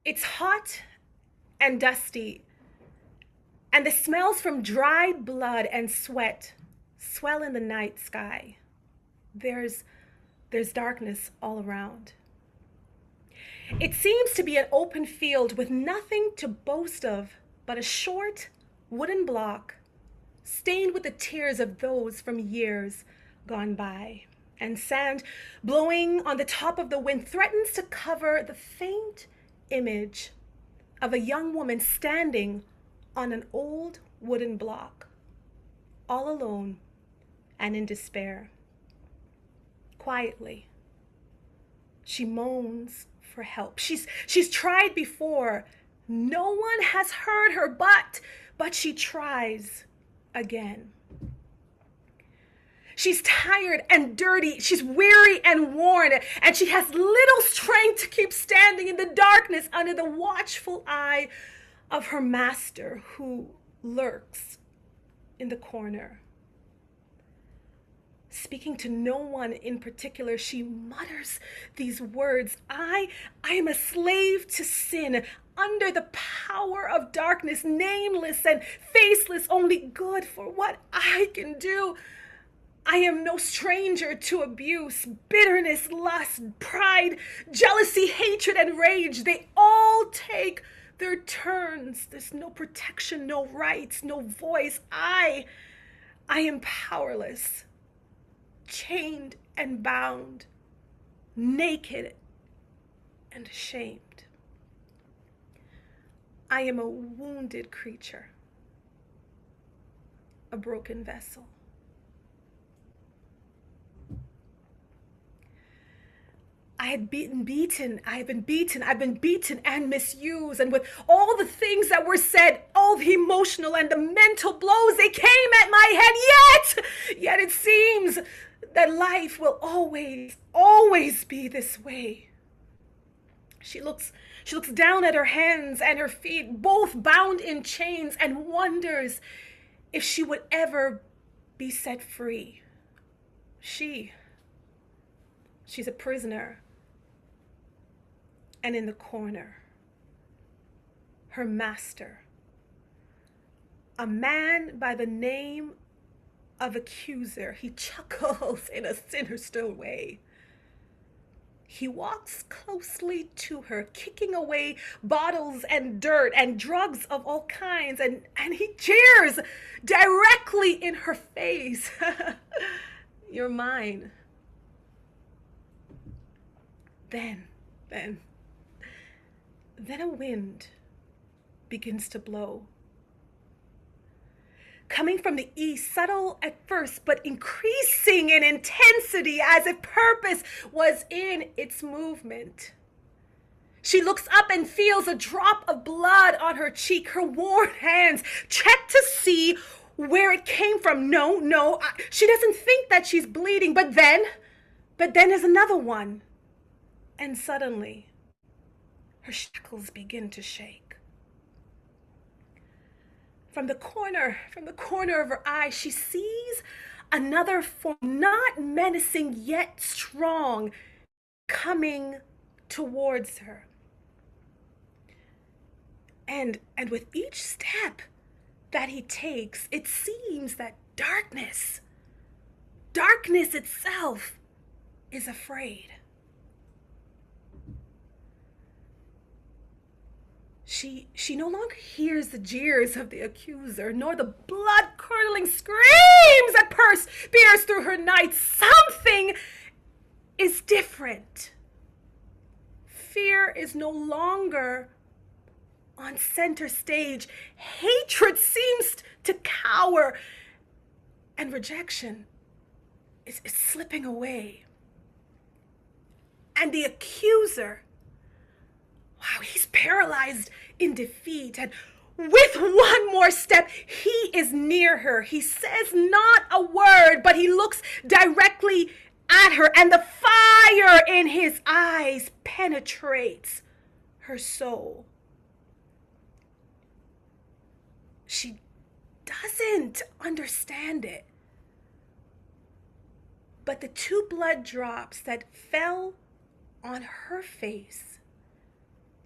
It's hot and dusty, and the smells from dried blood and sweat swell in the night sky. There's there's darkness all around. It seems to be an open field with nothing to boast of but a short wooden block stained with the tears of those from years gone by. And sand blowing on the top of the wind threatens to cover the faint image of a young woman standing on an old wooden block, all alone and in despair. Quietly, she moans for help. She's tried before. No one has heard her, but she tries again. She's tired and dirty. She's weary and worn, and she has little strength to keep standing in the darkness under the watchful eye of her master who lurks in the corner. Speaking to no one in particular, she mutters these words: I am a slave to sin, under the power of darkness, nameless and faceless, only good for what I can do. I am no stranger to abuse, bitterness, lust, pride, jealousy, hatred, and rage. They all take their turns. There's no protection, no rights, no voice. I am powerless, chained and bound, naked and ashamed. I am a wounded creature, a broken vessel. I've been beaten and misused, and with all the things that were said, all the emotional and the mental blows, they came at my head, yet it seems that life will always be this way. She looks down at her hands and her feet, both bound in chains, and wonders if she would ever be set free. She's a prisoner. And in the corner, her master, a man by the name of Accuser, he chuckles in a sinister way. He walks closely to her, kicking away bottles and dirt and drugs of all kinds, and he jeers directly in her face. You're mine. Then a wind begins to blow. Coming from the east, subtle at first, but increasing in intensity as if purpose was in its movement. She looks up and feels a drop of blood on her cheek. Her worn hands check to see where it came from. No, she doesn't think that she's bleeding, but then there's another one. And suddenly, her shackles begin to shake. From the corner of her eye, she sees another form, not menacing yet strong, coming towards her. And with each step that he takes, it seems that darkness itself is afraid. She no longer hears the jeers of the accuser, nor the blood-curdling screams that pierce through her night. Something is different. Fear is no longer on center stage. Hatred seems to cower, and rejection is slipping away. And the accuser, wow, he's paralyzed in defeat. And with one more step, he is near her. He says not a word, but he looks directly at her, and the fire in his eyes penetrates her soul. She doesn't understand it. But the two blood drops that fell on her face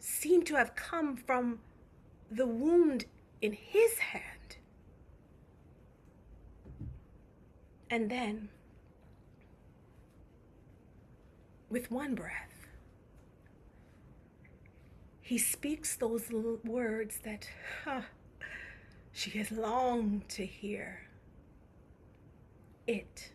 seem to have come from the wound in his hand. And then, with one breath, he speaks those words that she has longed to hear. It